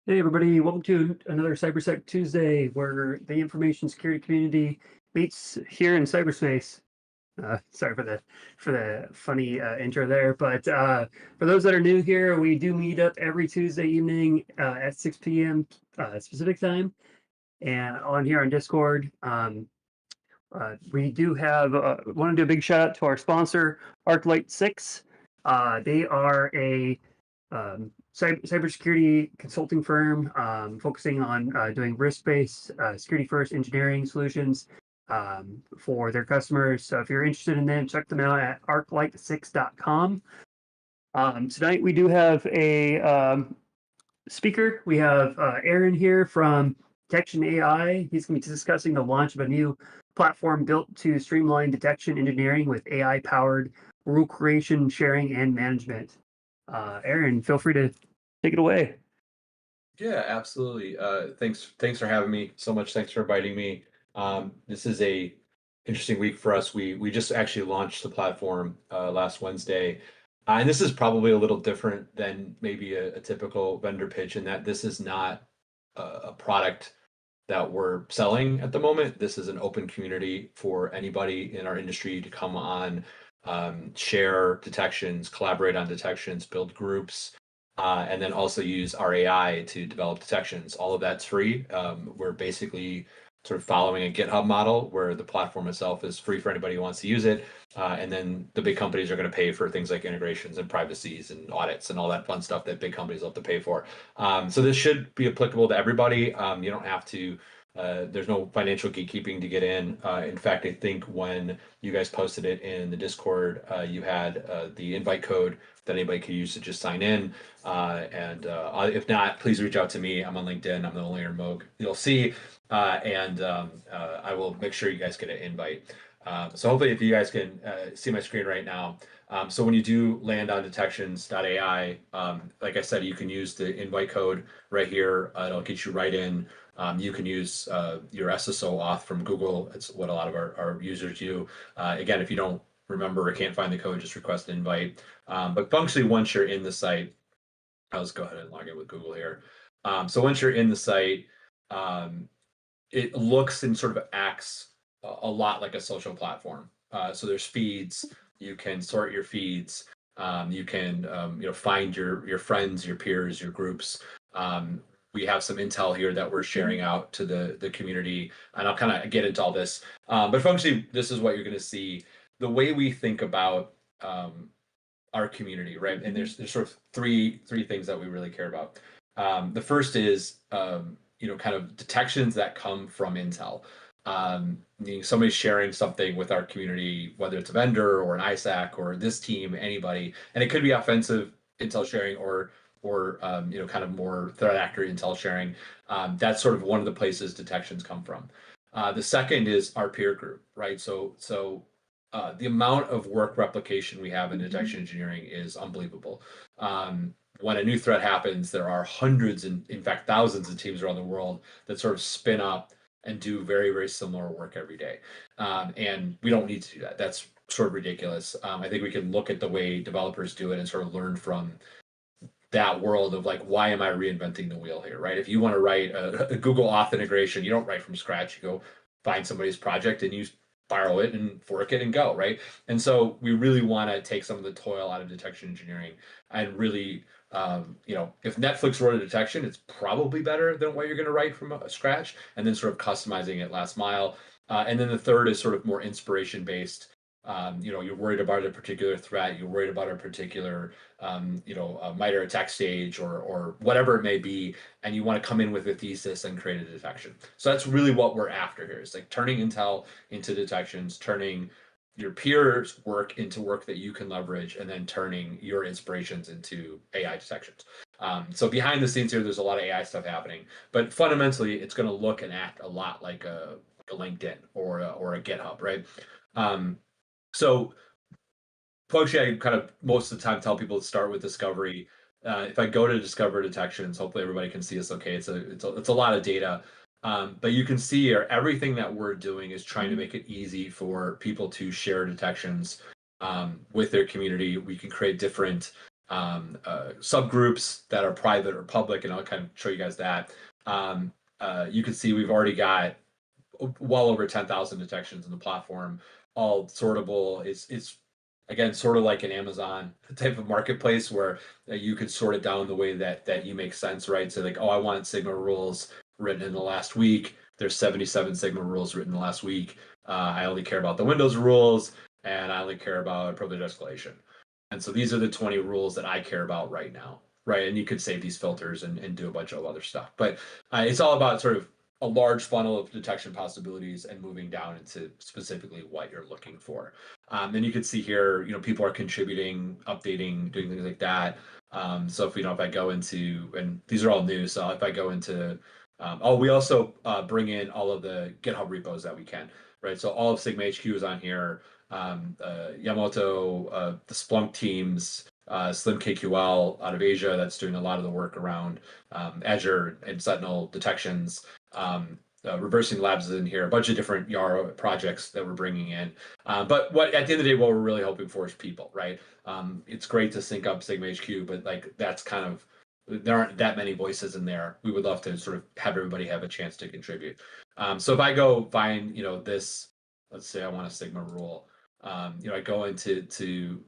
Hey everybody, welcome to another CyberSec Tuesday, where the information security community meets here in cyberspace. Sorry for the funny intro there, but for those that are new here, we do meet up every Tuesday evening at 6 p.m. Specific time, and on here on Discord. We do have want to do a big shout out to our sponsor, ArcLight 6. They are a cybersecurity consulting firm focusing on doing risk-based security first engineering solutions for their customers. So if you're interested in them, check them out at arclight6.com. Tonight we do have a speaker. We have Aaron here from Detection AI. He's going to be discussing the launch of a new platform built to streamline detection engineering with AI powered rule creation, sharing, and management. Aaron, feel free to take it away. Yeah, absolutely. Thanks for having me so much. Thanks for inviting me. This is a interesting week for us. We just actually launched the platform last Wednesday, and this is probably a little different than maybe a typical vendor pitch in that this is not a product that we're selling at the moment. This is an open community for anybody in our industry to come on, share detections, collaborate on detections, build groups, and then also use our AI to develop detections. All of that's free. We're basically sort of following a GitHub model where the platform itself is free for anybody who wants to use it. And then the big companies are going to pay for things like integrations and privacies and audits and all that fun stuff that big companies love to pay for. So this should be applicable to everybody. You don't have to. There's no financial gatekeeping to get in fact, I think when you guys posted it in the Discord, you had the invite code that anybody could use to just sign in. If not, please reach out to me. I'm on LinkedIn. I'm the only Moog you'll see. I will make sure you guys get an invite. So hopefully if you guys can see my screen right now. So when you do land on detections.ai, like I said, you can use the invite code right here. It'll get you right in. You can use your SSO auth from Google. It's what a lot of our users do. Again, if you don't remember or can't find the code, just request an invite. But functionally, once you're in the site, let's go ahead and log in with Google here. So once you're in the site, um, it looks and sort of acts a lot like a social platform. So there's feeds. You can sort your feeds. You can find your friends, your peers, your groups. We have some intel here that we're sharing out to the community, and I'll kind of get into all this. But functionally, this is what you're going to see. The way we think about our community, right? And there's sort of three things that we really care about. The first is kind of detections that come from intel. Somebody sharing something with our community, whether it's a vendor or an ISAC or this team, anybody, and it could be offensive intel sharing or kind of more threat actor intel sharing. That's sort of one of the places detections come from. The second is our peer group, right? So the amount of work replication we have in detection engineering is unbelievable. When a new threat happens, there are hundreds and, in fact, thousands of teams around the world that sort of spin up and do very, very similar work every day. And we don't need to do that. That's sort of ridiculous. I think we can look at the way developers do it and sort of learn from that world of like, why am I reinventing the wheel here, right? If you want to write a Google Auth integration, you don't write from scratch. You go find somebody's project and you borrow it and fork it and go, right? And so we really want to take some of the toil out of detection engineering and really, if Netflix wrote a detection, it's probably better than what you're going to write from scratch, and then sort of customizing it last mile. And then the third is sort of more inspiration based. You're worried about a particular threat, you're worried about a particular, MITRE attack stage or whatever it may be, and you want to come in with a thesis and create a detection. So that's really what we're after here. It's like turning intel into detections, turning your peers' work into work that you can leverage, and then turning your inspirations into AI detections. So behind the scenes here, there's a lot of AI stuff happening, but fundamentally, it's going to look and act a lot like a LinkedIn or a GitHub, right? Um, so Poetry, I kind of most of the time tell people to start with discovery. If I go to discover detections, hopefully everybody can see us okay. It's a lot of data. But you can see here everything that we're doing is trying to make it easy for people to share detections with their community. We can create different subgroups that are private or public, and I'll kind of show you guys that. You can see we've already got well over 10,000 detections in the platform, all sortable. It's again sort of like an Amazon type of marketplace where you could sort it down the way that you make sense, right? So like, oh, I want Sigma rules written in the last week. There's 77 Sigma rules written in the last week. I only care about the Windows rules, and I only care about privilege escalation. And so these are the 20 rules that I care about right now, right? And you could save these filters and do a bunch of other stuff. But it's all about sort of a large funnel of detection possibilities and moving down into specifically what you're looking for. And you can see here, people are contributing, updating, doing things like that. So if I go into, and these are all new, so if I go into, we also bring in all of the GitHub repos that we can, right? So all of Sigma HQ is on here. Yamamoto, the Splunk teams, Slim KQL out of Asia that's doing a lot of the work around Azure and Sentinel detections. Reversing Labs is in here, a bunch of different YARA projects that we're bringing in. But at the end of the day, what we're really hoping for is people, right? It's great to sync up Sigma HQ, but like that's kind of, there aren't that many voices in there. We would love to sort of have everybody have a chance to contribute. So if I go find, this, let's say I want a Sigma rule. I go into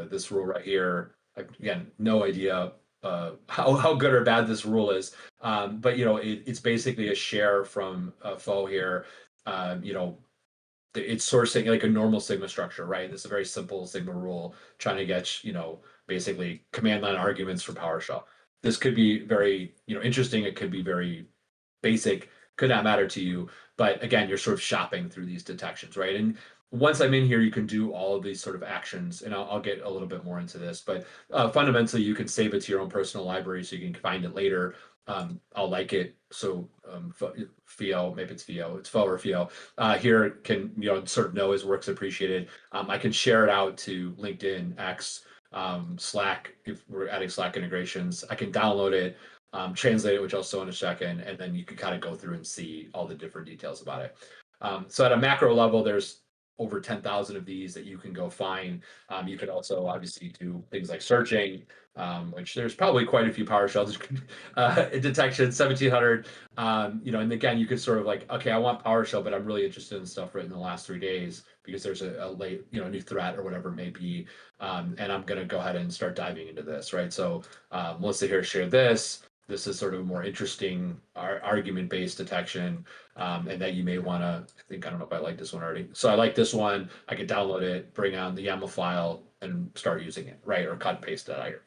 this rule right here. Again, no idea how good or bad this rule is. But it's basically a share from a foe here. It's sourcing like a normal Sigma structure, right? This is a very simple Sigma rule trying to get, basically command line arguments for PowerShell. This could be very, interesting. It could be very basic, could not matter to you. But again, you're sort of shopping through these detections, right? And once I'm in here, you can do all of these sort of actions, and I'll get a little bit more into this, but fundamentally, you can save it to your own personal library so you can find it later. I'll like it. So Fio, maybe it's Fio, it's Fo or Fio. Here can sort of know his work's appreciated. I can share it out to LinkedIn, X, Slack if we're adding Slack integrations. I can download it, translate it, which I'll show in a second, and then you can kind of go through and see all the different details about it. So at a macro level, there's over 10,000 of these that you can go find. You could also obviously do things like searching, which there's probably quite a few PowerShell detection, 1,700. And again, you could sort of like, okay, I want PowerShell, but I'm really interested in stuff written in the last 3 days because there's a late, new threat or whatever it may be. And I'm going to go ahead and start diving into this, right? So Melissa here shared this. This is sort of a more interesting argument-based detection, and that you may want to, I don't know if I like this one already. So I like this one. I could download it, bring on the YAML file, and start using it, right? Or cut and paste that out here.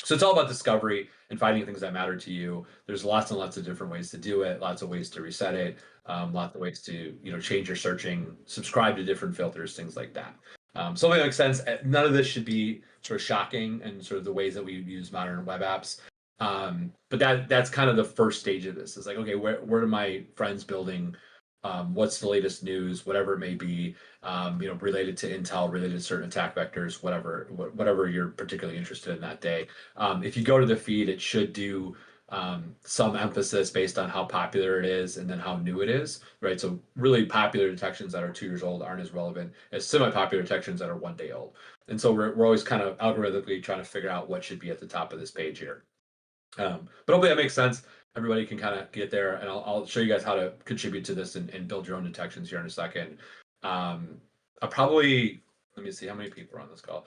So it's all about discovery and finding things that matter to you. There's lots and lots of different ways to do it, lots of ways to reset it, lots of ways to change your searching, subscribe to different filters, things like that. So it makes sense. None of this should be sort of shocking and sort of the ways that we use modern web apps. But that's kind of the first stage of this. It's like, okay, where are my friends building? What's the latest news, whatever it may be, related to Intel, related to certain attack vectors, whatever you're particularly interested in that day. If you go to the feed, it should do some emphasis based on how popular it is and then how new it is, right? So really popular detections that are 2 years old aren't as relevant as semi-popular detections that are 1 day old. And so we're always kind of algorithmically trying to figure out what should be at the top of this page here. But hopefully that makes sense. Everybody can kind of get there, and I'll show you guys how to contribute to this and build your own detections here in a second. I'll probably, let me see how many people are on this call.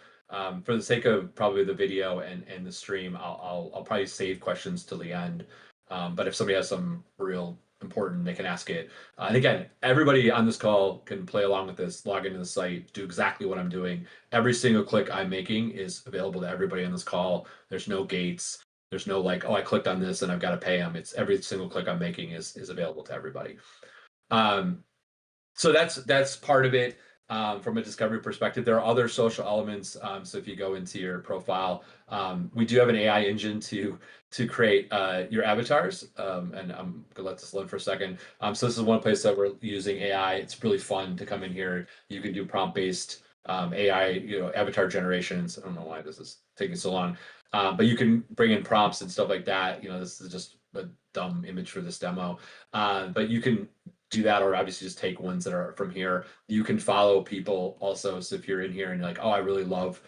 For the sake of probably the video and the stream, I'll probably save questions till the end. But if somebody has some real important, they can ask it. And again, everybody on this call can play along with this, log into the site, do exactly what I'm doing. Every single click I'm making is available to everybody on this call. There's no gates. There's no like, oh, I clicked on this and I've got to pay them. It's every single click I'm making is available to everybody. So that's part of it. From a discovery perspective, there are other social elements. So if you go into your profile, we do have an AI engine to create your avatars. And I'm gonna let this load for a second. So this is one place that we're using AI. It's really fun to come in here. You can do prompt-based AI, avatar generations. I don't know why this is taking so long. But you can bring in prompts and stuff like that. This is just a dumb image for this demo. But you can do that, or obviously just take ones that are from here. You can follow people also. So if you're in here and you're like, oh, I really love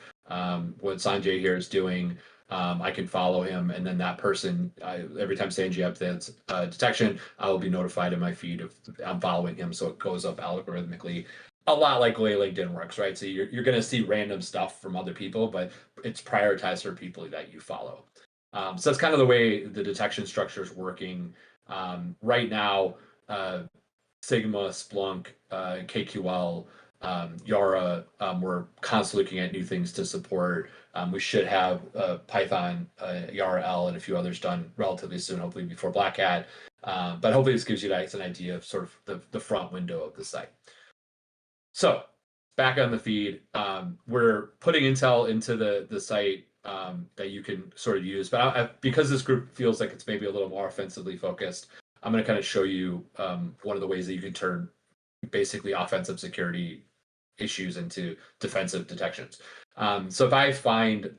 what Sanjay here is doing. I can follow him, and then that person, every time Sanjay updates detection, I will be notified in my feed if I'm following him, so it goes up algorithmically. A lot like the way LinkedIn works, right? So you're going to see random stuff from other people, but it's prioritized for people that you follow. So that's kind of the way the detection structure is working right now. Sigma, Splunk, KQL, YARA. We're constantly looking at new things to support. We should have Python, YARA-L, and a few others done relatively soon, hopefully before Black Hat. But hopefully this gives you guys an idea of sort of the front window of the site. So back on the feed, we're putting Intel into the site that you can sort of use. But because this group feels like it's maybe a little more offensively focused, I'm going to kind of show you one of the ways that you can turn basically offensive security issues into defensive detections. So if I find,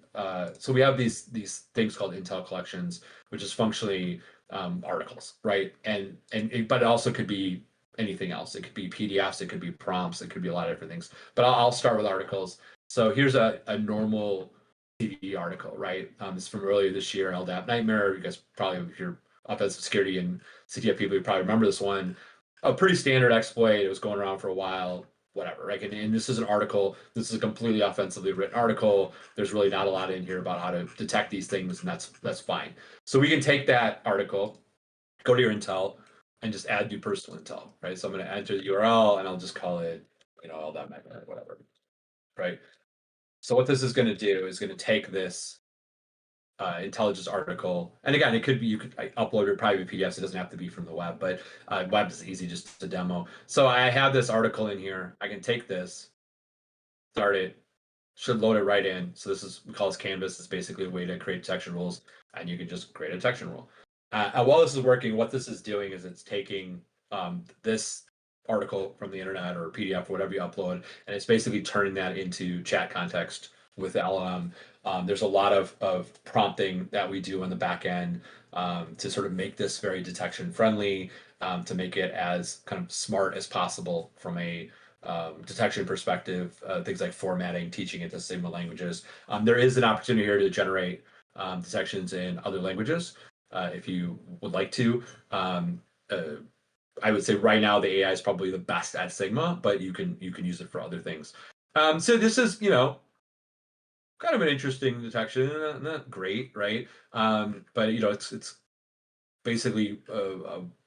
so we have these things called Intel collections, which is functionally articles, right? But it also could be anything else. It could be PDFs, it could be prompts, it could be a lot of different things. But I'll start with articles. So here's a normal TV article, right? It's from earlier this year, LDAP Nightmare. You guys probably, if you're offensive security and CTF people, you probably remember this one. A pretty standard exploit. It was going around for a while, whatever, right? And this is an article. This is a completely offensively written article. There's really not a lot in here about how to detect these things, and that's fine. So we can take that article, go to your Intel, and just add new personal Intel, right? So I'm going to enter the URL, and I'll just call it, LDAP Nightmare, whatever, right? So what this is going to do is going to take this intelligence article, and again, it could be, you could upload it probably PDFs. It doesn't have to be from the web, but web is easy, just to demo. So I have this article in here. I can take this, start it, should load it right in. So this is, we call this Canvas. It's basically a way to create detection rules, and you can just create a detection rule. And while this is working, what this is doing is it's taking this article from the internet or PDF or whatever you upload, and it's basically turning that into chat context with the LLM. There's a lot of prompting that we do on the back end to sort of make this very detection friendly, to make it as kind of smart as possible from a detection perspective, things like formatting, teaching it to Sigma languages. There is an opportunity here to generate detections in other languages if you would like to. I would say right now the AI is probably the best at Sigma, but you can use it for other things. So this is, kind of an interesting detection, not great, right? But it's basically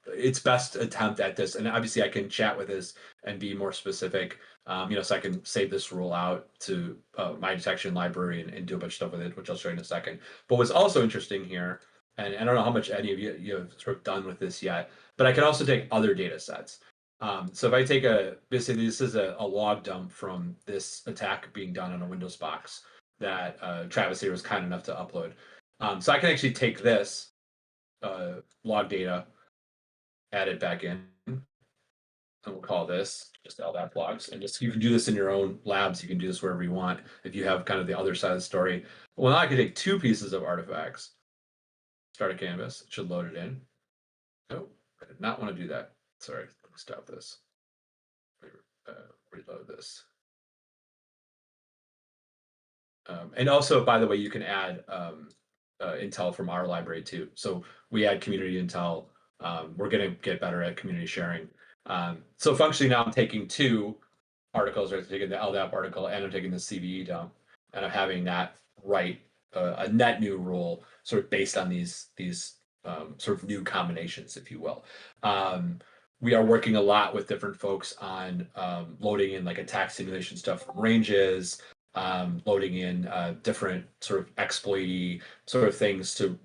its best attempt at this. And obviously I can chat with this and be more specific, so I can save this rule out to my detection library and do a bunch of stuff with it, which I'll show you in a second. But what's also interesting here, and I don't know how much any of you have sort of done with this yet, but I can also take other data sets. So if I take basically this is a log dump from this attack being done on a Windows box that Travis here was kind enough to upload. So I can actually take this log data, add it back in, and we'll call this just LDAP logs. And just, you can do this in your own labs. You can do this wherever you want if you have kind of the other side of the story. Well, now I can take two pieces of artifacts, start a canvas, it should load it in. Oh, I did not want to do that. Sorry, let me stop this. Reload this. And also, by the way, you can add Intel from our library too. So we add community Intel. We're going to get better at community sharing. So functionally now I'm taking two articles, right? Taking the LDAP article and I'm taking the CVE dump, and I'm having that write a net new rule sort of based on these sort of new combinations, if you will. We are working a lot with different folks on loading in like attack simulation stuff from ranges, loading in different sort of exploity sort of things to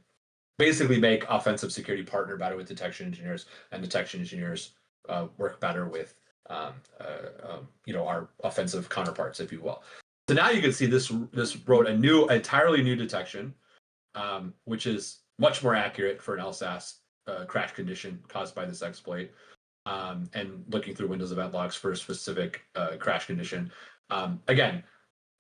basically make offensive security partner better with detection engineers, and detection engineers work better with our offensive counterparts, if you will. So now you can see this wrote a entirely new detection, which is much more accurate for an LSAS crash condition caused by this exploit, and looking through Windows event logs for a specific crash condition. Again,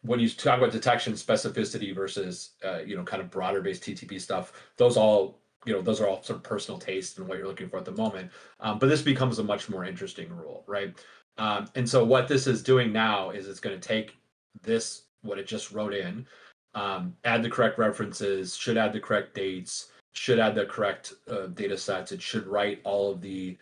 when you talk about detection specificity versus kind of broader based TTP stuff, those are all sort of personal taste and what you're looking for at the moment. But this becomes a much more interesting rule, right? And so what this is doing now is it's going to take this what it just wrote in, add the correct references, should add the correct dates, should add the correct data sets. It should write all of the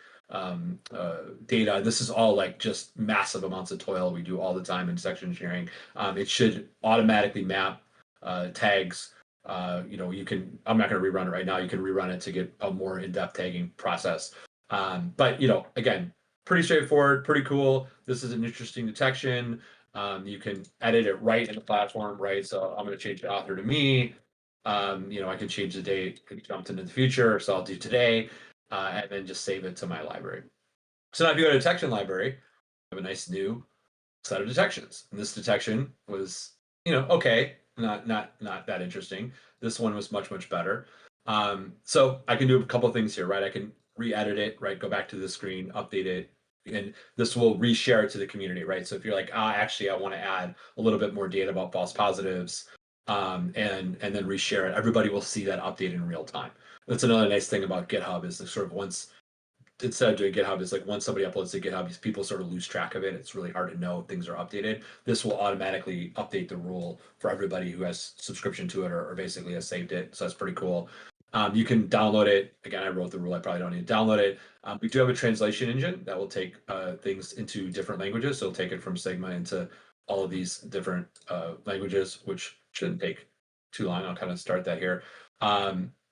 data. This is all like just massive amounts of toil we do all the time in detection engineering. It should automatically map tags. You can, I'm not going to rerun it right now. You can rerun it to get a more in-depth tagging process. But again, pretty straightforward, pretty cool. This is an interesting detection. You can edit it right in the platform, right? So I'm going to change the author to me. I can change the date, it jumped into the future, so I'll do today, and then just save it to my library. So now if you go to detection library, I have a nice new set of detections. And this detection was, okay, not that interesting. This one was much, much better. So I can do a couple of things here, right? I can re-edit it, right? Go back to the screen, update it, and this will reshare it to the community, right? So if you're like, actually, I want to add a little bit more data about false positives, and then reshare it, everybody will see that update in real time. That's another nice thing about GitHub is sort of once instead of doing GitHub, is like once somebody uploads to GitHub, these people sort of lose track of it. It's really hard to know if things are updated. This will automatically update the rule for everybody who has subscription to it or basically has saved it. So that's pretty cool. You can download it. Again, I wrote the rule. I probably don't need to download it. We do have a translation engine that will take things into different languages. So it'll take it from Sigma into all of these different languages, which shouldn't take too long. I'll kind of start that here.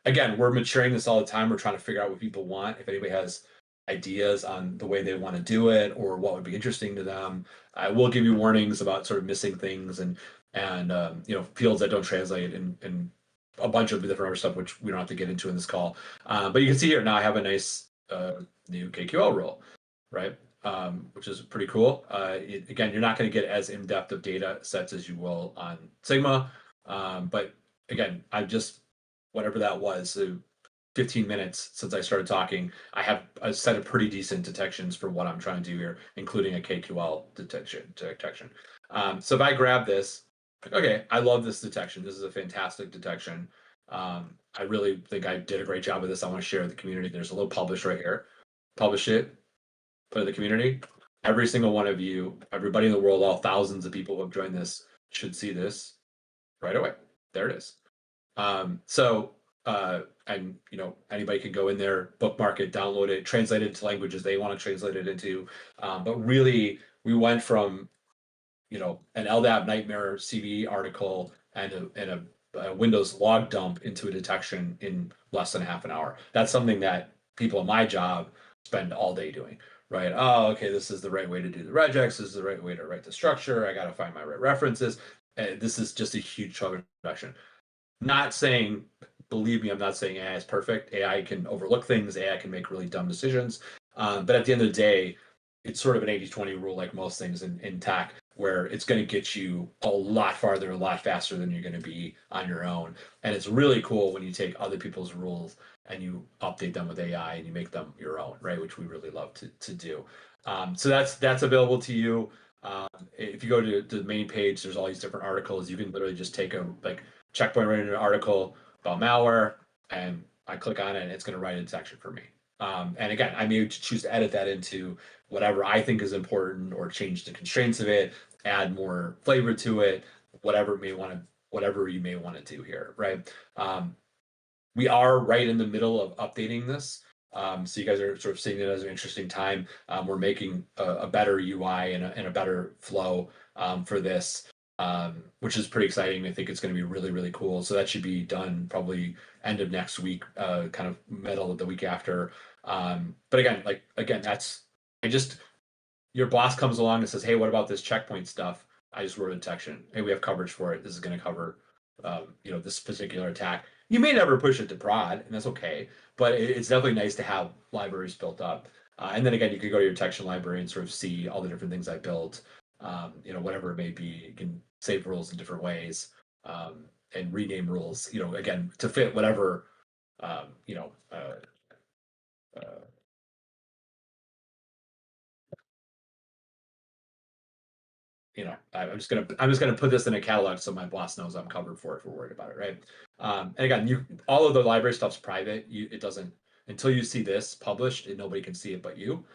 Again, we're maturing this all the time. We're trying to figure out what people want. If anybody has ideas on the way they want to do it or what would be interesting to them, I will give you warnings about sort of missing things and fields that don't translate and a bunch of different other stuff which we don't have to get into in this call. But you can see here now I have a nice new KQL rule, right? Which is pretty cool. Again, you're not going to get as in-depth of data sets as you will on Sigma, but again, I've just whatever that was. So 15 minutes since I started talking, I have a set of pretty decent detections for what I'm trying to do here, including a KQL detection. So if I grab this, okay, I love this detection. This is a fantastic detection. I really think I did a great job of this. I want to share with the community. There's a little publish right here. Publish it, put it in the community. Every single one of you, everybody in the world, all thousands of people who have joined this should see this right away. There it is. And anybody can go in there, bookmark it, download it, translate it to languages they want to translate it into. But really, we went from an LDAP nightmare CV article and a Windows log dump into a detection in less than half an hour. That's something that people in my job spend all day doing. Right. Oh, okay. This is the right way to do the regex. This is the right way to write the structure. I got to find my right references. And this is just a huge chunk of reduction. Not saying, believe me, I'm not saying AI is perfect. AI can overlook things. AI can make really dumb decisions. But at the end of the day, it's sort of an 80-20 rule, like most things in tech, where it's going to get you a lot farther, a lot faster than you're going to be on your own. And it's really cool when you take other people's rules and you update them with AI and you make them your own, right? Which we really love to do. So that's available to you. If you go to the main page, there's all these different articles. You can literally just take a checkpoint right in an article about malware, and I click on it, and it's going to write a detection for me. And again, I may choose to edit that into whatever I think is important, or change the constraints of it, add more flavor to it, whatever you may want to do here, right? We are right in the middle of updating this. So you guys are sort of seeing it as an interesting time. We're making a better UI and a better flow for this, which is pretty exciting. I think it's going to be really, really cool. So that should be done probably end of next week, kind of middle of the week after. But again, your boss comes along and says, hey, what about this checkpoint stuff? I just wrote a detection. Hey, we have coverage for it. This is going to cover, this particular attack. You may never push it to prod, and that's okay. But it's definitely nice to have libraries built up. And then again, you can go to your detection library and sort of see all the different things I built. Whatever it may be, you can save rules in different ways, and rename rules. Again, to fit whatever, uh, I'm just gonna put this in a catalog so my boss knows I'm covered for it if we're worried about it, right? And again, all of the library stuff's private. It doesn't, until you see this published, and nobody can see it but you.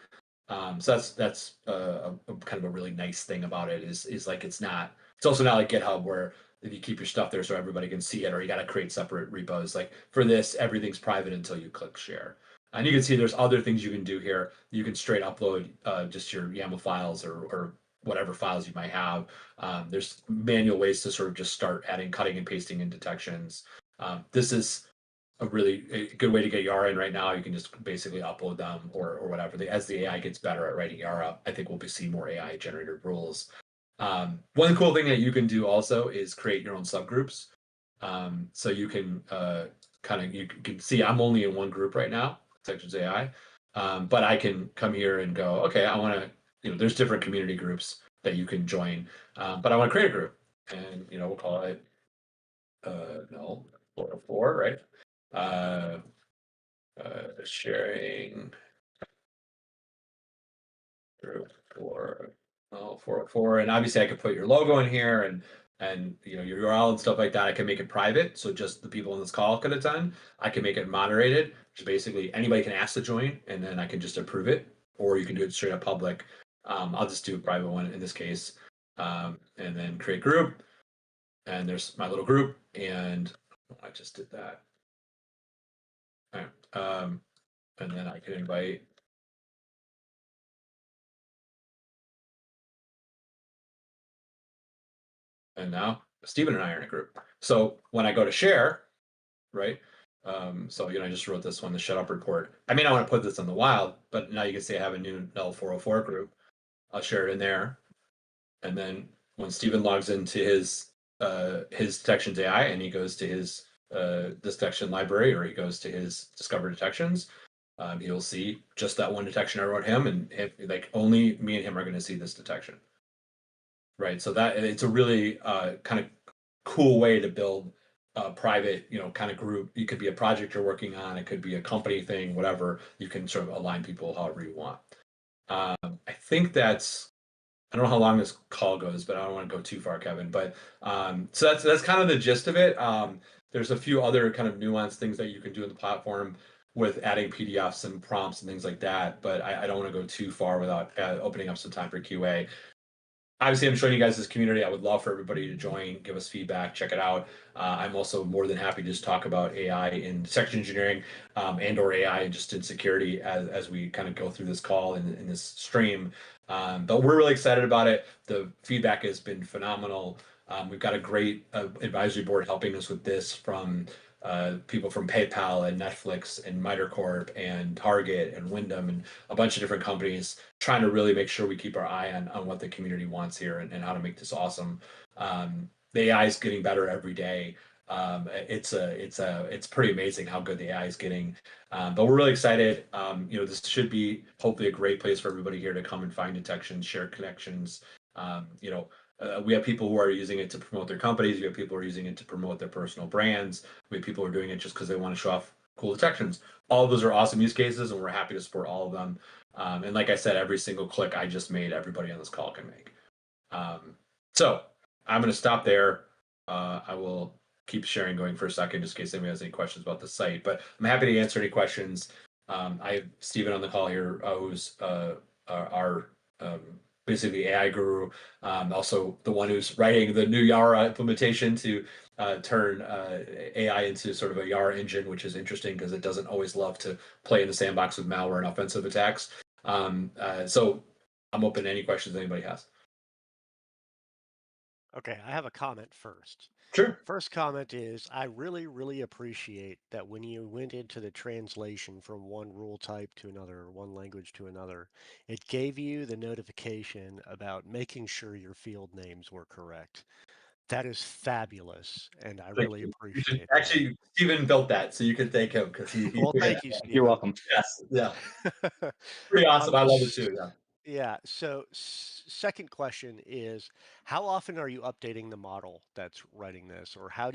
So that's a kind of a really nice thing about it is like it's not It's also not like GitHub where if you keep your stuff there so everybody can see it, or you got to create separate repos. Like for this, everything's private until you click share. And you can see there's other things you can do here. You can straight upload just your YAML files or whatever files you might have. There's manual ways to sort of just start adding, cutting and pasting in detections. This is a good way to get YARA in right now. You can just basically upload them or whatever. As the AI gets better at writing YARA, I think we'll be seeing more AI generated rules. One cool thing that you can do also is create your own subgroups. So you can you can see I'm only in one group right now, detections AI, but I can come here and go, okay, I want to, there's different community groups that you can join, but I want to create a group, and we'll call it no 404, right? Uh, Sharing group for 404, and obviously I could put your logo in here and your URL and stuff like that. I can make it private, so just the people in this call can attend. I can make it moderated, which is basically anybody can ask to join, and then I can just approve it, or you can do it straight up public. I'll just do a private one in this case, and then create group, and there's my little group, and I just did that. All right. And then I can invite. And now Stephen and I are in a group. So when I go to share, right? So I just wrote this one, the shut up report. I mean, I want to put this on the wild, but now you can see I have a new null 404 group. I'll share it in there. And then when Stephen logs into his detections AI and he goes to his detection library, or he goes to his discover detections, he'll see just that one detection I wrote him, and like only me and him are going to see this detection. Right. So that it's a really kind of cool way to build a private, kind of group. It could be a project you're working on. It could be a company thing, whatever. You can sort of align people however you want. I think I don't know how long this call goes, but I don't want to go too far, Kevin. But so that's kind of the gist of it. There's a few other kind of nuanced things that you can do in the platform with adding PDFs and prompts and things like that. But I don't want to go too far without opening up some time for QA. Obviously, I'm showing you guys this community. I would love for everybody to join, give us feedback, check it out. I'm also more than happy to just talk about AI in detection engineering and/or AI just in security as we kind of go through this call in this stream. But we're really excited about it. The feedback has been phenomenal. We've got a great advisory board helping us with this, from people from PayPal and Netflix and MITRE Corp and Target and Wyndham and a bunch of different companies, trying to really make sure we keep our eye on what the community wants here and how to make this awesome. The AI is getting better every day. It's pretty amazing how good the AI is getting. But we're really excited. This should be hopefully a great place for everybody here to come and find detections, share connections. We have people who are using it to promote their companies. We have people who are using it to promote their personal brands. We have people who are doing it just because they want to show off cool detections. All of those are awesome use cases, and we're happy to support all of them. And like I said, every single click I just made, everybody on this call can make. So I'm going to stop there. I will keep sharing going for a second, just in case anybody has any questions about the site. But I'm happy to answer any questions. I have Stephen on the call here, who's our basically AI guru, also the one who's writing the new YARA implementation to turn AI into sort of a YARA engine, which is interesting because it doesn't always love to play in the sandbox with malware and offensive attacks. So I'm open to any questions anybody has. Okay, I have a comment first. Sure. First comment is I really, really appreciate that when you went into the translation from one rule type to another, one language to another, it gave you the notification about making sure your field names were correct. That is fabulous, and I Thank really you. appreciate that. Actually, Stephen built that, so you can thank him because Well, yeah, thank you, You're Stephen. welcome. yes, yeah, pretty awesome. I love it too. Yeah. Yeah. So, second question is, how often are you updating the model that's writing this, or how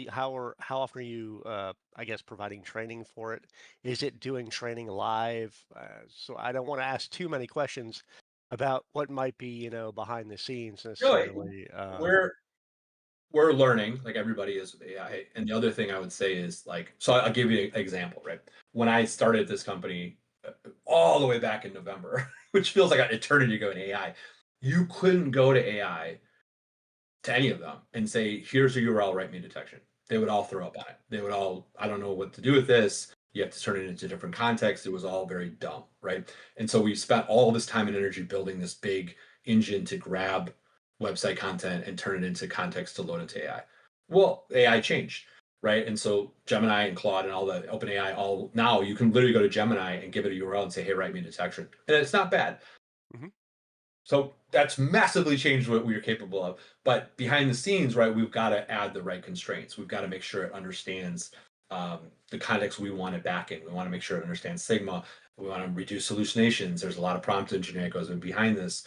often are you, I guess, providing training for it? Is it doing training live? So I don't want to ask too many questions about what might be, behind the scenes Really, necessarily. we're learning like everybody is with AI. And the other thing I would say is like, so I'll give you an example, right? When I started this company all the way back in November, which feels like an eternity ago in AI, you couldn't go to AI to any of them and say, here's a URL, write me a detection. They would all throw up on it. They would all, I don't know what to do with this. You have to turn it into different context. It was all very dumb, right? And so we spent all this time and energy building this big engine to grab website content and turn it into context to load into AI. Well, AI changed, right? And so Gemini and Claude and all the OpenAI, all now you can literally go to Gemini and give it a URL and say, hey, write me a detection. And it's not bad. Hmm. So that's massively changed what we're capable of. But behind the scenes, right, we've got to add the right constraints. We've got to make sure it understands the context we want it back in. We want to make sure it understands Sigma. We want to reduce hallucinations. There's a lot of prompt engineering that goes in behind this.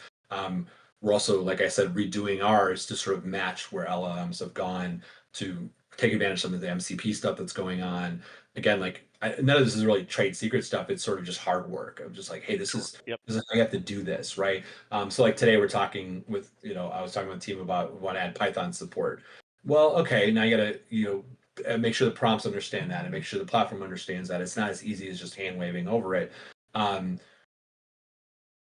We're also, like I said, redoing ours to sort of match where LLMs have gone to take advantage of some of the MCP stuff that's going on. Again, like none of this is really trade secret stuff. It's sort of just hard work of just like, hey, this Sure. is Yep. this is how you have to do this, right? So like today we're talking with, I was talking with the team about we want to add Python support. Well, okay, now you gotta, make sure the prompts understand that and make sure the platform understands that. It's not as easy as just hand waving over it. Um,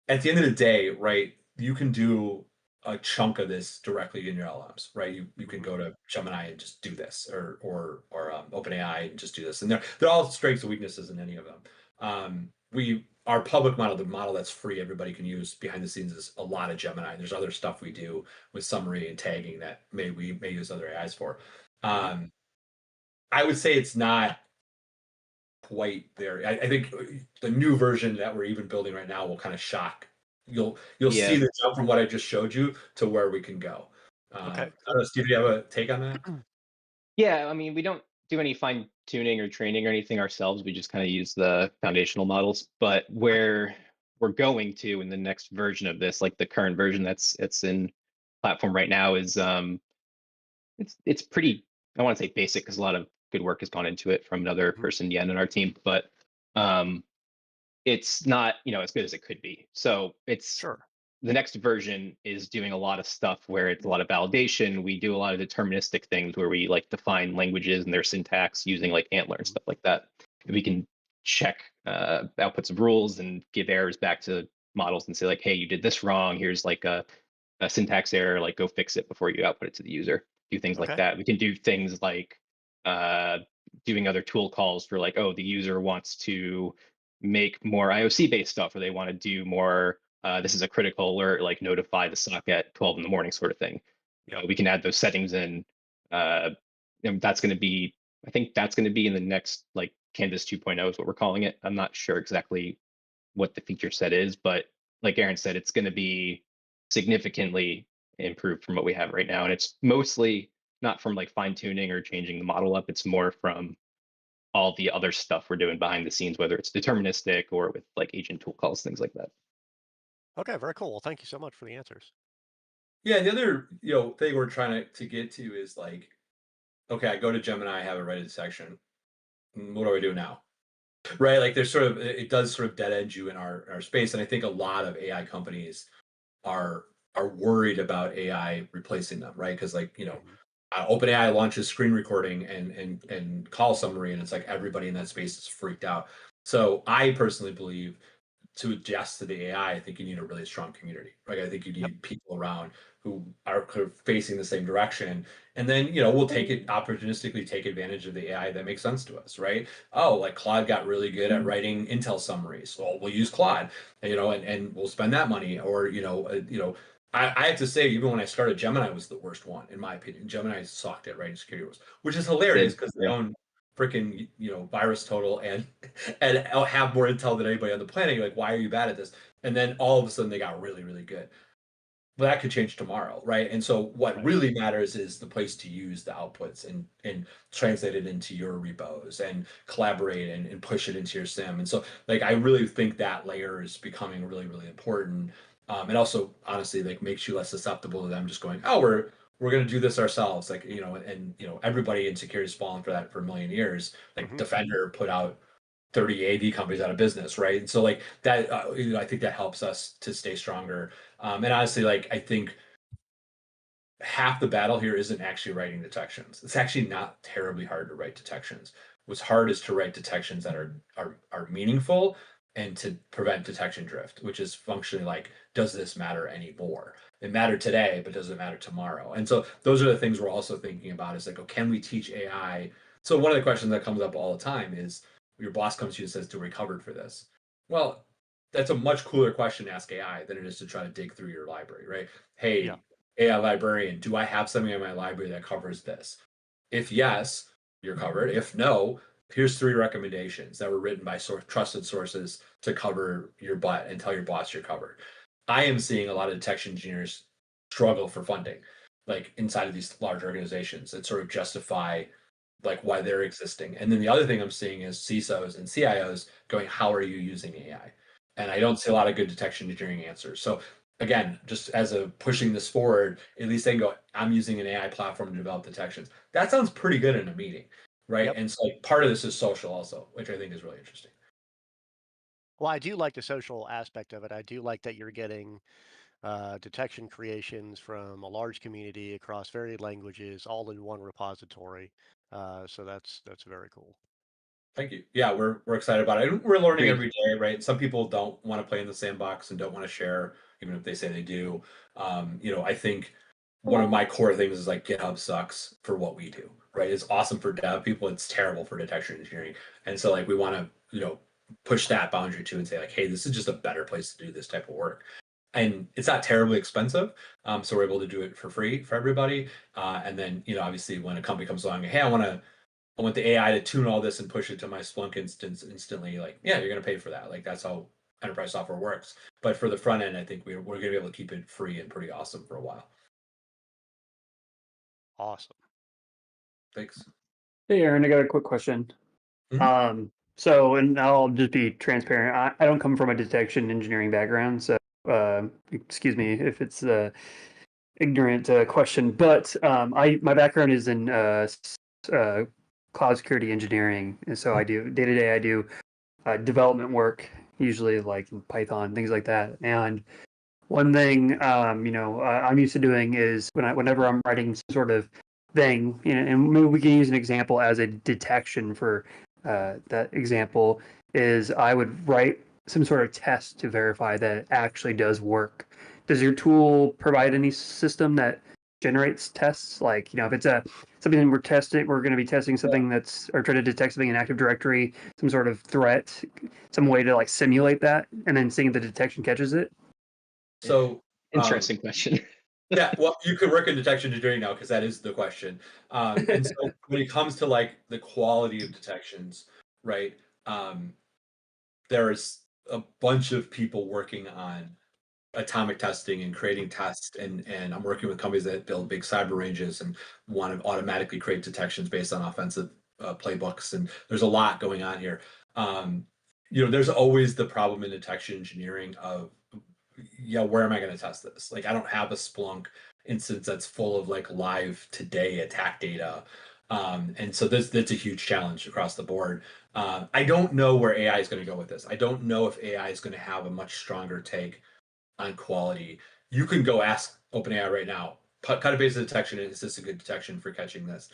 at the end of the day, right, you can do a chunk of this directly in your LMs, right? You can Hmm. go to Gemini and just do this, or OpenAI and just do this, and they're all strengths and weaknesses in any of them. Our public model, the model that's free, everybody can use behind the scenes is a lot of Gemini. There's other stuff we do with summary and tagging that we may use other AIs for. Hmm. Um, I would say it's not quite there. I think the new version that we're even building right now will kind of shock. You'll see Yeah. the jump from what I just showed you to where we can go. Okay. I don't know, Steve, do you have a take on that? Yeah, I mean, we don't do any fine tuning or training or anything ourselves. We just kind of use the foundational models. But where we're going to in the next version of this, like the current version that's it's in platform right now, is it's pretty, I want to say basic because a lot of good work has gone into it from another Hmm. person, Yen, in our team. But um, it's not, as good as it could be. So it's Sure. the next version is doing a lot of stuff where it's a lot of validation. We do a lot of deterministic things where we like define languages and their syntax using like Antler and Mhm. stuff like that. We can check outputs of rules and give errors back to models and say like, hey, you did this wrong. Here's like a syntax error, like go fix it before you output it to the user. Do things like Okay. that. We can do things like uh, doing other tool calls for like, oh, the user wants to make more IOC based stuff, or they want to do more. This is a critical alert, like notify the SOC at 12 in the morning, sort of thing. Yep. We can add those settings in. Uh, and that's going to be, I think that's going to be in the next like Canvas 2.0 is what we're calling it. I'm not sure exactly what the feature set is, but like Aaron said, it's going to be significantly improved from what we have right now. And it's mostly not from like fine tuning or changing the model up. It's more from all the other stuff we're doing behind the scenes, whether it's deterministic or with like agent tool calls, things like that. Okay. Very cool. Well, thank you so much for the answers. Yeah, the other thing we're trying to get to is like, okay, I go to Gemini, I have it write a section. What do I do now? Right? Like there's sort of it does sort of dead end you in our space, and I think a lot of AI companies are worried about AI replacing them, right? Because like Hmm. OpenAI launches screen recording and call summary, and it's like everybody in that space is freaked out. So I personally believe to adjust to the AI, I think you need a really strong community. Right? I think you Yep. need people around who are kind of facing the same direction. And then, we'll take it opportunistically take advantage of the AI that makes sense to us, right? Oh, like Claude got really good at writing Intel summaries. Well, we'll use Claude, and we'll spend that money. Or, I have to say, even when I started, Gemini was the worst one, in my opinion. Gemini sucked at writing security rules, which is hilarious Same. because they Yeah. own freaking, virus total and have more intel than anybody on the planet. You're like, why are you bad at this? And then all of a sudden they got really, really good. But that could change tomorrow, right? And so what Right. really matters is the place to use the outputs and translate it into your repos and collaborate and push it into your sim. And so like I really think that layer is becoming really, really important. And also honestly like makes you less susceptible to them just going, oh, we're gonna do this ourselves. Like, and everybody in security has fallen for that for a million years. Like Hmm. Defender put out 30 AV companies out of business, right? And so like that, I think that helps us to stay stronger. And honestly, like I think half the battle here isn't actually writing detections. It's actually not terribly hard to write detections. What's hard is to write detections that are meaningful and to prevent detection drift, which is functionally like, does this matter anymore? It mattered today, but does it matter tomorrow? And so those are the things we're also thinking about is like, oh, can we teach AI? So one of the questions that comes up all the time is your boss comes to you and says, do we covered for this? Well, that's a much cooler question to ask AI than it is to try to dig through your library, right? Yeah. Hey, AI librarian, do I have something in my library that covers this? If yes, you're covered. If no, here's 3 recommendations that were written by trusted sources to cover your butt and tell your boss you're covered. I am seeing a lot of detection engineers struggle for funding, like inside of these large organizations that sort of justify like why they're existing. And then the other thing I'm seeing is CISOs and CIOs going, how are you using AI? And I don't see a lot of good detection engineering answers. So again, just as a pushing this forward, at least they can go, I'm using an AI platform to develop detections. That sounds pretty good in a meeting, right? Yep. And so like part of this is social also, which I think is really interesting. Well, I do like the social aspect of it. I do like that you're getting detection creations from a large community across varied languages, all in one repository. So that's very cool. Thank you. Yeah, we're excited about it. And we're learning Agreed. every day, right? Some people don't want to play in the sandbox and don't want to share, even if they say they do. I think one of my core things is like GitHub sucks for what we do, right? It's awesome for dev people, it's terrible for detection engineering. And so like we want to, push that boundary too and say like, hey, this is just a better place to do this type of work. And it's not terribly expensive, so we're able to do it for free for everybody. And then, obviously, when a company comes along, hey, I want the AI to tune all this and push it to my Splunk instance instantly. Like, yeah, you're going to pay for that. Like, that's how enterprise software works. But for the front end, I think we're going to be able to keep it free and pretty awesome for a while. Awesome. Thanks. Hey, Aaron, I got a quick question. Mhm. So, and I'll just be transparent. I don't come from a detection engineering background, so excuse me if it's a ignorant question. But my background is in cloud security engineering, and so I do day to day. I do development work, usually like in Python, things like that. And one thing, I'm used to doing is whenever I'm writing some sort of thing, and maybe we can use an example as a detection for that example is I would write some sort of test to verify that it actually does work. Does your tool provide any system that generates tests? Like, if it's something we're going to be testing something or trying to detect something in Active Directory, some sort of threat, some way to like simulate that, and then seeing if the detection catches it. So, Interesting question. yeah, well, you could work in detection engineering now because that is the question. And so when it comes to like the quality of detections, right? There's a bunch of people working on atomic testing and creating tests, and I'm working with companies that build big cyber ranges and want to automatically create detections based on offensive playbooks, and there's a lot going on here. um, there's always the problem in detection engineering of, yeah, where am I going to test this? Like, I don't have a Splunk instance that's full of like live today attack data. And so that's a huge challenge across the board. I don't know where AI is going to go with this. I don't know if AI is going to have a much stronger take on quality. You can go ask OpenAI right now, cut a base detection, is this a good detection for catching this?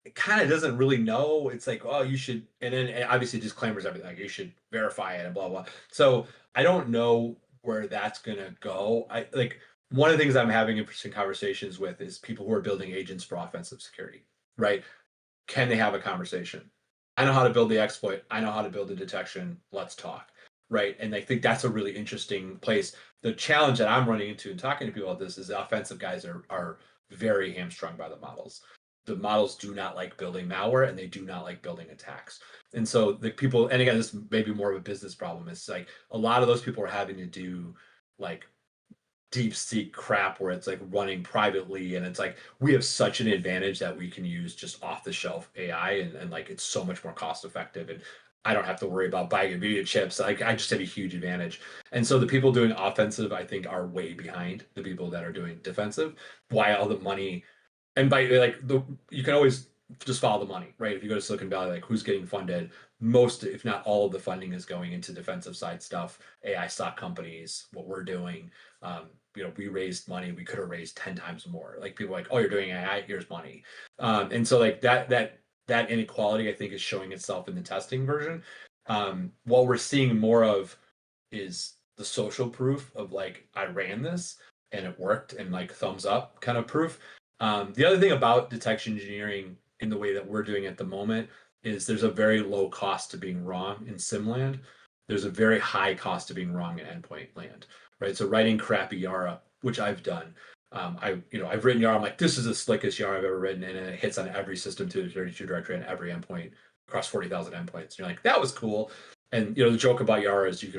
It kind of doesn't really know. It's like, oh, you should, and then obviously disclaimers everything, like you should verify it and blah blah. So I don't know where that's gonna go. I like one of the things I'm having interesting conversations with is people who are building agents for offensive security, right? Can they have a conversation? I know how to build the exploit. I know how to build the detection. Let's talk. Right. And I think that's a really interesting place. The challenge that I'm running into and talking to people about this is the offensive guys are very hamstrung by the models. The models do not like building malware and they do not like building attacks. And so the people, and again, this may be more of a business problem. It's like a lot of those people are having to do like deep seek crap where it's like running privately, and it's like we have such an advantage that we can use just off the shelf AI, and like it's so much more cost effective, and I don't have to worry about buying NVIDIA chips. Like I just have a huge advantage. And so the people doing offensive, I think, are way behind the people that are doing defensive. Why all the money, and by like you can always just follow the money, right? If you go to Silicon Valley, like who's getting funded, most, if not all of the funding is going into defensive side stuff, AI stock companies, what we're doing. We raised money, we could have raised 10 times more. Like people are like, oh, you're doing AI, here's money. And so like that inequality, I think, is showing itself in the testing version. What we're seeing more of is the social proof of like, I ran this and it worked, and like thumbs up kind of proof. The other thing about detection engineering in the way that we're doing at the moment is there's a very low cost to being wrong in sim land. There's a very high cost to being wrong in endpoint land, right? So writing crappy YARA, which I've done, I've written YARA. I'm like, this is the slickest YARA I've ever written, and it hits on every system 232 directory and every endpoint across 40,000 endpoints. And you're like, that was cool. And the joke about YARA is you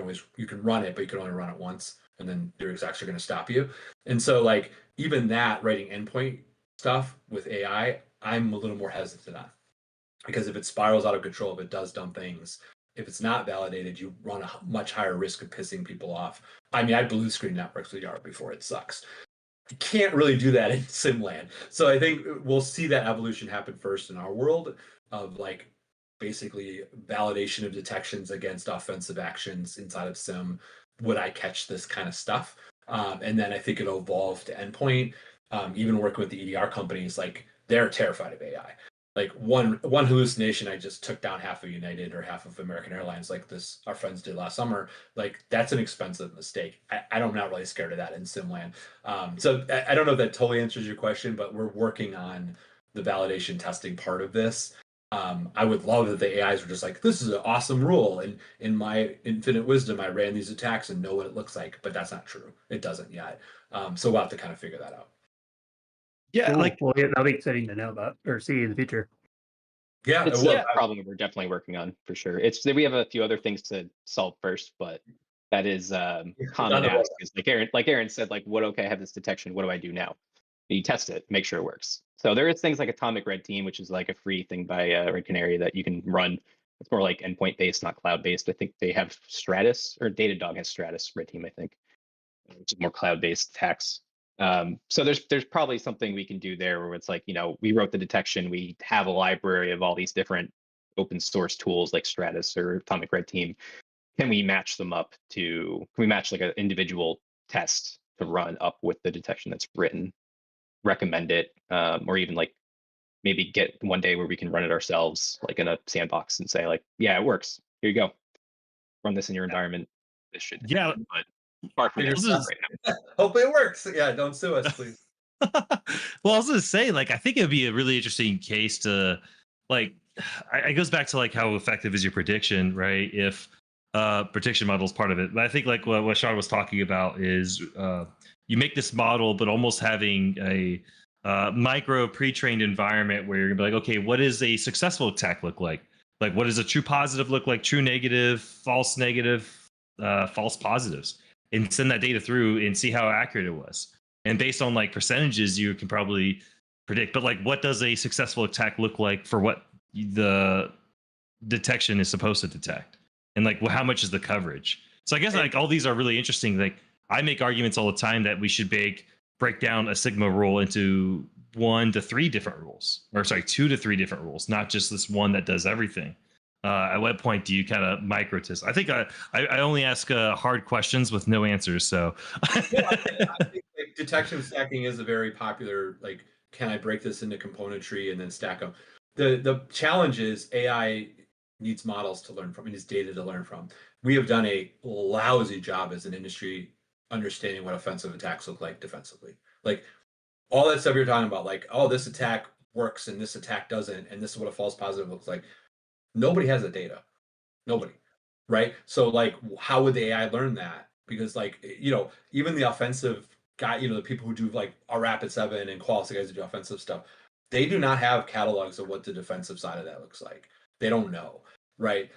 can run it, but you can only run it once, and then your execs are going to stop you. And so like even that writing endpoint stuff with AI, I'm a little more hesitant on, because if it spirals out of control, if it does dumb things, if it's not validated, you run a much higher risk of pissing people off. I mean, I blue screen networks with YARA before. It sucks. You can't really do that in Simland. So I think we'll see that evolution happen first in our world of like basically validation of detections against offensive actions inside of Sim. Would I catch this kind of stuff? And then I think it'll evolve to endpoint. Even working with the EDR companies, like they're terrified of AI. Like one hallucination, I just took down half of United or half of American Airlines, like this our friends did last summer. Like that's an expensive mistake. I'm not really scared of that in Simland. So I don't know if that totally answers your question, but we're working on the validation testing part of this. I would love if the AIs were just like, this is an awesome rule, and in my infinite wisdom, I ran these attacks and know what it looks like, but that's not true. It doesn't yet. So we'll have to kind of figure that out. Yeah, Cool. like Well, yeah, that'll be exciting to know about or see in the future. Yeah, It's well, a problem we're definitely working on for sure. It's we have a few other things to solve first, but that is common the ask. Is like Aaron said, like, what, okay, I have this detection, what do I do now? You test it, make sure it works. So there is things like Atomic Red Team, which is like a free thing by Red Canary that you can run. It's more like endpoint based, not cloud based. I think they have Stratus, or Datadog has Stratus Red Team, I think, which is more cloud based attacks. So there's probably something we can do there where it's like, we wrote the detection, we have a library of all these different open source tools like Stratus or Atomic Red Team. Can we match like an individual test to run up with the detection that's written, recommend it, or even like maybe get one day where we can run it ourselves, like in a sandbox, and say like, yeah, it works. Here you go. Run this in your environment. This should, yeah, but far from Fingers it crossed. right now. Hopefully it works. Yeah, don't sue us, please. well, I was gonna say, like, I think it'd be a really interesting case to, like, it goes back to like how effective is your prediction, right? If prediction model is part of it, but I think like what Sean was talking about is you make this model, but almost having a micro pre-trained environment where you're gonna be like, okay, what does a successful attack look like? Like, what does a true positive look like? True negative, false negative, false positives, and send that data through and see how accurate it was. And based on like percentages, you can probably predict. But like, what does a successful attack look like for what the detection is supposed to detect? And like, well, how much is the coverage? So I guess like all these are really interesting. Like I make arguments all the time that we should break down a Sigma rule into 1 to 3 different rules, or sorry, 2 to 3 different rules, not just this one that does everything. At what point do you kind of micro test? I think I only ask hard questions with no answers. So Well, I think like, detection stacking is a very popular, like, can I break this into componentry and then stack them? The challenge is AI needs models to learn from, it needs data to learn from. We have done a lousy job as an industry understanding what offensive attacks look like defensively. Like all that stuff you're talking about, like, oh, this attack works and this attack doesn't, and this is what a false positive looks like. Nobody has the data. Nobody. Right. So like, how would the AI learn that? Because like, even the offensive guy, the people who do like our Rapid 7 and Qualys, the guys who do offensive stuff, they do not have catalogs of what the defensive side of that looks like. They don't know. Right.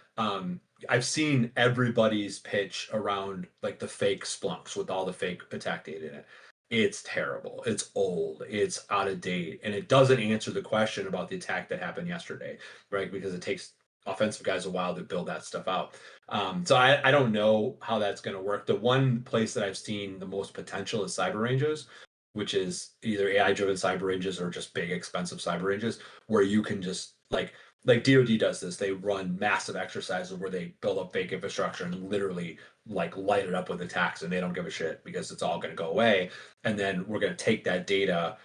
I've seen everybody's pitch around like the fake Splunks with all the fake attack data in it. It's terrible. It's old. It's out of date. And it doesn't answer the question about the attack that happened yesterday, right? Because it takes offensive guys a while to build that stuff out. So I don't know how that's going to work. The one place that I've seen the most potential is cyber ranges, which is either AI driven cyber ranges or just big expensive cyber ranges where you can just like DoD does this. They run massive exercises where they build up fake infrastructure and literally like light it up with attacks, and they don't give a shit because it's all going to go away. And then we're going to take that data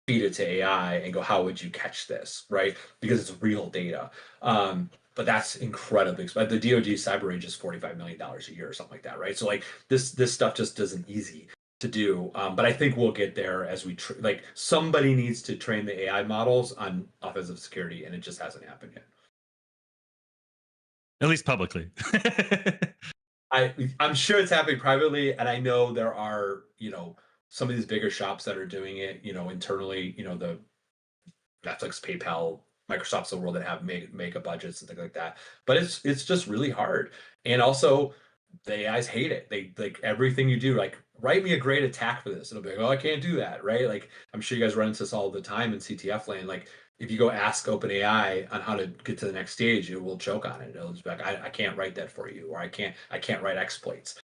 feed it to AI and go, how would you catch this, right? Because it's real data. But that's incredibly expensive. The DoD cyber range is $45 million a year or something like that, right? So like this stuff just isn't easy to do. But I think we'll get there as we like somebody needs to train the AI models on offensive security, and it just hasn't happened yet. At least publicly. I'm sure it's happening privately, and I know there are, some of these bigger shops that are doing it, internally, the Netflix, PayPal, Microsoft's the world that have mega budgets and things like that. But it's just really hard. And also the AIs hate it. They like everything you do, like write me a great attack for this. It'll be like, oh, I can't do that, right? Like I'm sure you guys run into this all the time in CTF land. Like if you go ask OpenAI on how to get to the next stage, it will choke on it. It'll just be like, I can't write that for you, or I can't write exploits.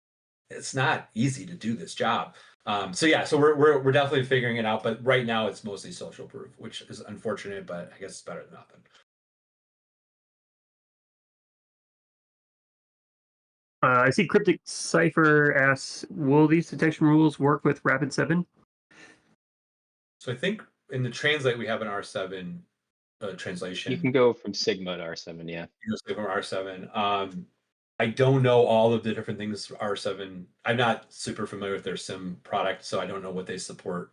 It's not easy to do this job. So yeah, so we're definitely figuring it out, but right now it's mostly social proof, which is unfortunate, but I guess it's better than nothing. I see Cryptic Cipher asks, will these detection rules work with Rapid7? So I think in the translate we have an R7 You translation. can go from Sigma to R7, yeah. From R7. I don't know all of the different things R7. I'm not super familiar with their SIM product, so I don't know what they support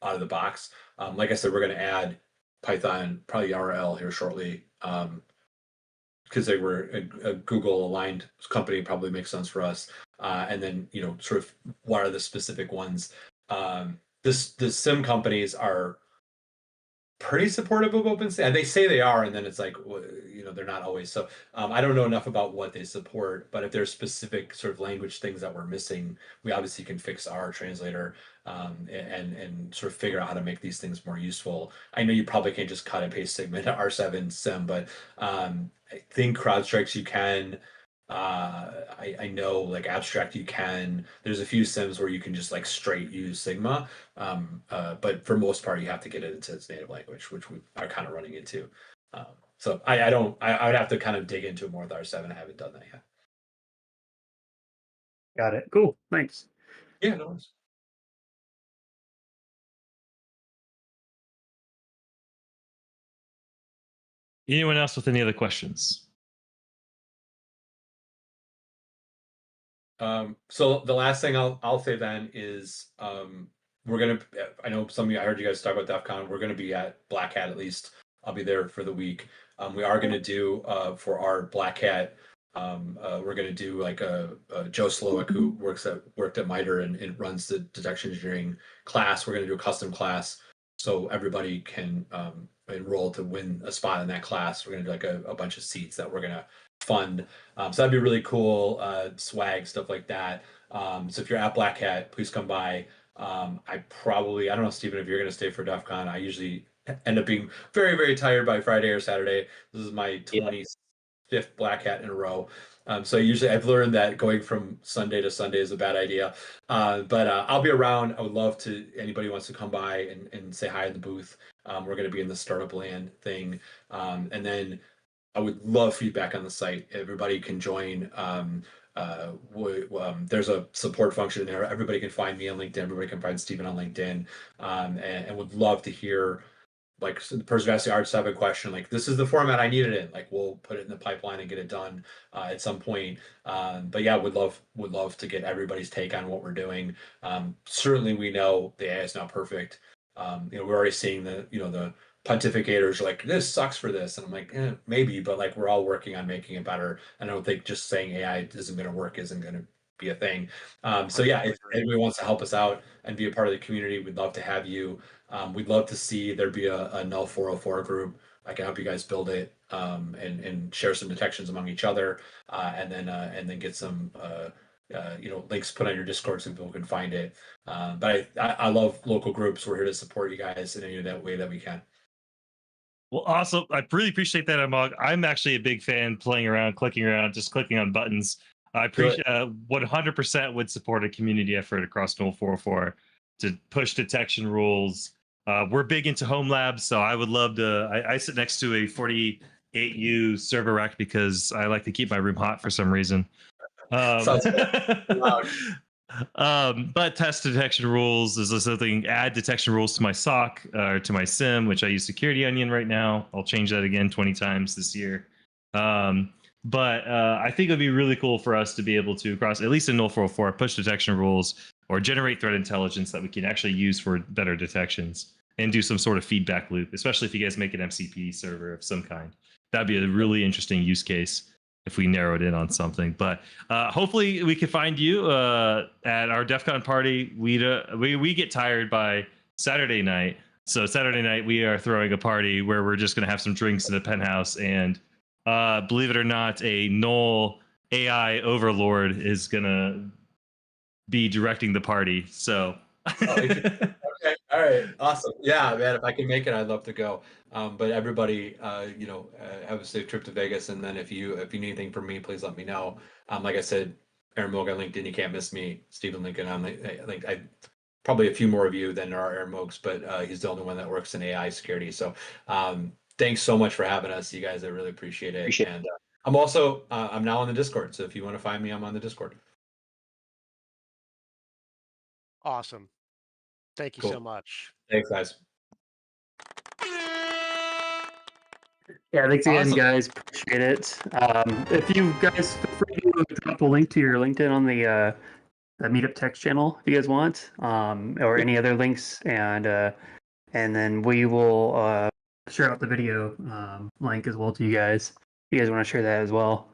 out of the box. Like I said, we're going to add Python, probably RL here shortly, because they were a Google aligned company, probably makes sense for us. And then sort of what are the specific ones? The SIM companies are pretty supportive of OpenSea, and they say they are, and then it's like they're not always. So I don't know enough about what they support, but if there's specific sort of language things that we're missing, we obviously can fix our translator and sort of figure out how to make these things more useful. I know you probably can't just cut and paste Sigma to R7 SIM, but I think CrowdStrikes you can. I know like abstract you can. There's a few sims where you can just like straight use Sigma, but for most part you have to get it into its native language, which we are kind of running into. So I would have to kind of dig into it more with R7. I haven't done that yet. Got it. Cool. Thanks. Yeah, no worries. Anyone else with any other questions? So the last thing I'll say then is we're gonna. I know some of you. I heard you guys talk about DEF CON. We're gonna be at Black Hat at least. I'll be there for the week. We are gonna do for our Black Hat. We're gonna do like a Joe Slowick who worked at MITRE and runs the detection engineering class. We're gonna do a custom class so everybody can enroll to win a spot in that class. We're gonna do like a bunch of seats that we're gonna fund. So that'd be really cool. Swag, stuff like that. So if you're at Black Hat, please come by. I don't know, Stephen, if you're going to stay for DEF CON. I usually end up being very, very tired by Friday or Saturday. This is my 25th Black Hat in a row. So usually I've learned that going from Sunday to Sunday is a bad idea. But I'll be around. I would love to, anybody who wants to come by and say hi in the booth. We're going to be in the startup land thing. And then I would love feedback on the site. Everybody can join. There's a support function there. Everybody can find me on LinkedIn. Everybody can find Stephen on LinkedIn, and would love to hear. Like the person who asked the R7 question, like this is the format I need it in. Like we'll put it in the pipeline and get it done at some point. But yeah, would love to get everybody's take on what we're doing. Certainly, we know the AI is not perfect. We're already seeing the pontificators are like, this sucks for this. And I'm like, maybe, but like we're all working on making it better. And I don't think just saying AI isn't going to work isn't going to be a thing. So yeah, if anybody wants to help us out and be a part of the community, we'd love to have you. We'd love to see there be a null 404 group. I can help you guys build it and share some detections among each other, and then get some links put on your Discord so people can find it. But I love local groups. We're here to support you guys in any way that we can. Well, awesome. I really appreciate that, Amog. I'm actually a big fan playing around, clicking around, just clicking on buttons. I appreciate 100% would support a community effort across Null 404 to push detection rules. We're big into home labs, so I would love to. I sit next to a 48U server rack because I like to keep my room hot for some reason. Sounds good. But test detection rules is something. Add detection rules to my SOC or to my SIM, which I use Security Onion right now. I'll change that again 20 times this year. But I think it'd be really cool for us to be able to cross, at least in 0404, push detection rules or generate threat intelligence that we can actually use for better detections and do some sort of feedback loop, especially if you guys make an MCP server of some kind. That'd be a really interesting use case if we narrowed in on something. But hopefully we can find you at our DEF CON party. We get tired by Saturday night. So Saturday night we are throwing a party where we're just going to have some drinks in the penthouse, and believe it or not, a null AI overlord is going to be directing the party. So Okay. All right. Awesome. Yeah, man. If I can make it, I'd love to go. But everybody, have a safe trip to Vegas. And then if you need anything from me, please let me know. Like I said, Aaron Moog on LinkedIn. You can't miss me. Stephen Lincoln on I probably a few more of you than there are Aaron Moogs, but he's the only one that works in AI security. So thanks so much for having us, you guys. I really appreciate it. And I'm also I'm now on the Discord. So if you want to find me, I'm on the Discord. Awesome. Thank you Cool. so much. Thanks, guys. Yeah, thanks again, Awesome. guys. Appreciate it. If you guys feel free to drop a link to your LinkedIn on the Meetup text channel if you guys want, or any other links, and then we will share out the video link as well to you guys. If you guys want to share that as well.